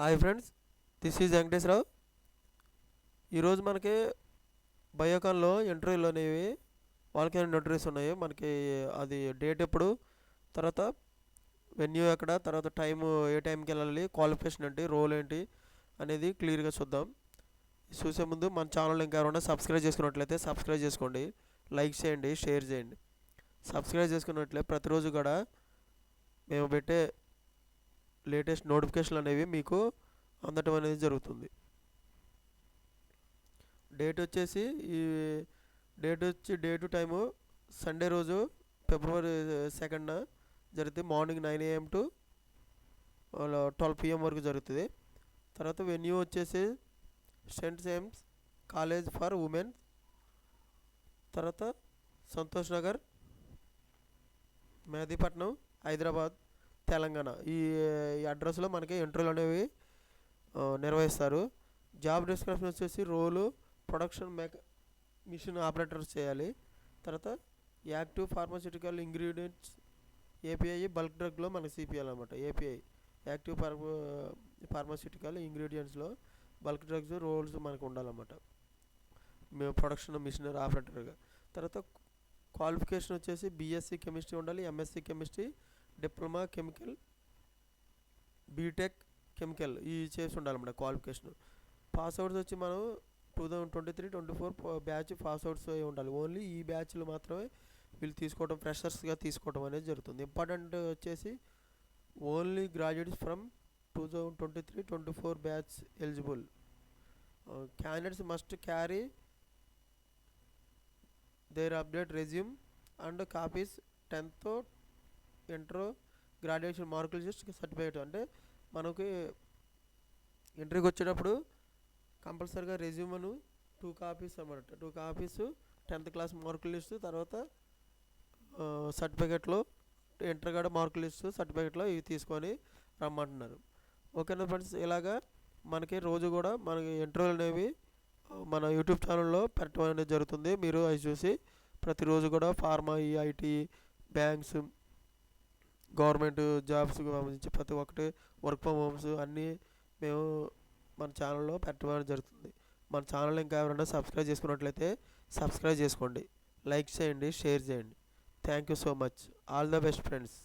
Hi friends, this is Venkateswararao. ఈరోజు మనకి బయోకాన్లో ఇంటర్వ్యూలు అనేవి వాళ్ళకి నోటరీస్ ఉన్నాయి. మనకి అది డేట్ ఎప్పుడు, తర్వాత వెన్యూ ఎక్కడ, తర్వాత టైము ఏ టైంకి వెళ్ళాలి, క్వాలిఫికేషన్ ఏంటి, రోల్ ఏంటి అనేది క్లియర్గా చూద్దాం. చూసే ముందు మన ఛానల్ ఇంకా ఎవరైనా సబ్స్క్రైబ్ చేసుకున్నట్లయితే సబ్స్క్రైబ్ చేసుకోండి, లైక్ చేయండి, షేర్ చేయండి. సబ్స్క్రైబ్ చేసుకున్నట్లయితే ప్రతిరోజు కూడా మేము పెట్టే లేటెస్ట్ నోటిఫికేషన్లు అనేవి మీకు అందటం అనేది జరుగుతుంది. డేట్ వచ్చేసి ఈ డేటు టైము సండే రోజు ఫిబ్రవరి 2న జరుగుతుంది. మార్నింగ్ 9 AM టు 12 PM వరకు జరుగుతుంది. తర్వాత వెన్యూ వచ్చేసి Saint James college for women, తర్వాత సంతోష్ నగర్, మెహదీపట్నం, హైదరాబాద్, తెలంగాణ. ఈ అడ్రస్లో మనకి ఇంటర్వ్యూలు అనేవి నిర్వహిస్తారు. జాబ్ డిస్క్రిప్షన్ వచ్చేసి రోలు ప్రొడక్షన్ మిషన్ ఆపరేటర్స్ చేయాలి. తర్వాత active pharmaceutical ingredients API, bulk డ్రగ్లో మనకి సిపిఎల్ అనమాట. ఏపీఐ యాక్టివ్ ఫార్మాస్యూటికల్ ఇంగ్రీడియంట్స్లో బల్క్ డ్రగ్స్ రోల్స్ మనకు ఉండాలన్నమాట, మేము ప్రొడక్షన్ మిషనరీ ఆపరేటర్గా. తర్వాత క్వాలిఫికేషన్ వచ్చేసి బీఎస్సీ కెమిస్ట్రీ ఉండాలి, MSc chemistry, diploma chemical, BTech chemical ఇవి చేసి ఉండాలన్నమాట క్వాలిఫికేషన్. పాస్అవుట్స్ వచ్చి మనం 2023-24 బ్యాచ్ పాస్అవుట్స్ ఉండాలి. ఓన్లీ ఈ బ్యాచ్లు మాత్రమే వీళ్ళు తీసుకోవడం, ఫ్రెషర్స్గా తీసుకోవడం అనేది జరుగుతుంది. ఇంపార్టెంట్ వచ్చేసి only graduates from 2023-24 batch eligible. Candidates must carry their update resume and copies 10th inter graduation మార్కులు జస్ట్ సర్టిఫికేట్. అంటే మనకి ఇంటర్వ్యూకి వచ్చేటప్పుడు కంపల్సరీగా రెజ్యూమ్ను 2 కాపీస్ అన్నమాట. 2 కాపీస్ 10th క్లాస్ మార్కుల లిస్టు, తర్వాత సర్టిఫికేట్లో ఇంటర్ కూడా మార్కుల లిస్టు, సర్టిఫికేట్లో ఇవి తీసుకొని రమ్మంటున్నారు. ఓకేనా ఫ్రెండ్స్, ఇలాగా మనకి రోజు కూడా మనకి ఇంటర్వ్యూలు అనేవి మన యూట్యూబ్ ఛానల్లో పెట్టడం అనేది జరుగుతుంది. మీరు అవి చూసి ప్రతిరోజు కూడా ఫార్మా, ఐటీ, బ్యాంక్స్, గవర్నమెంట్ జాబ్స్కి సంబంధించి ప్రతి ఒక్కటి, వర్క్ ఫ్రమ్ హోమ్స్ అన్నీ మేము మన ఛానల్లో పెట్టడం జరుగుతుంది. మన ఛానల్ ఇంకా ఎవరైనా సబ్స్క్రైబ్ చేసుకున్నట్లయితే సబ్స్క్రైబ్ చేసుకోండి, లైక్ చేయండి, షేర్ చేయండి. Thank you so much. All the best friends.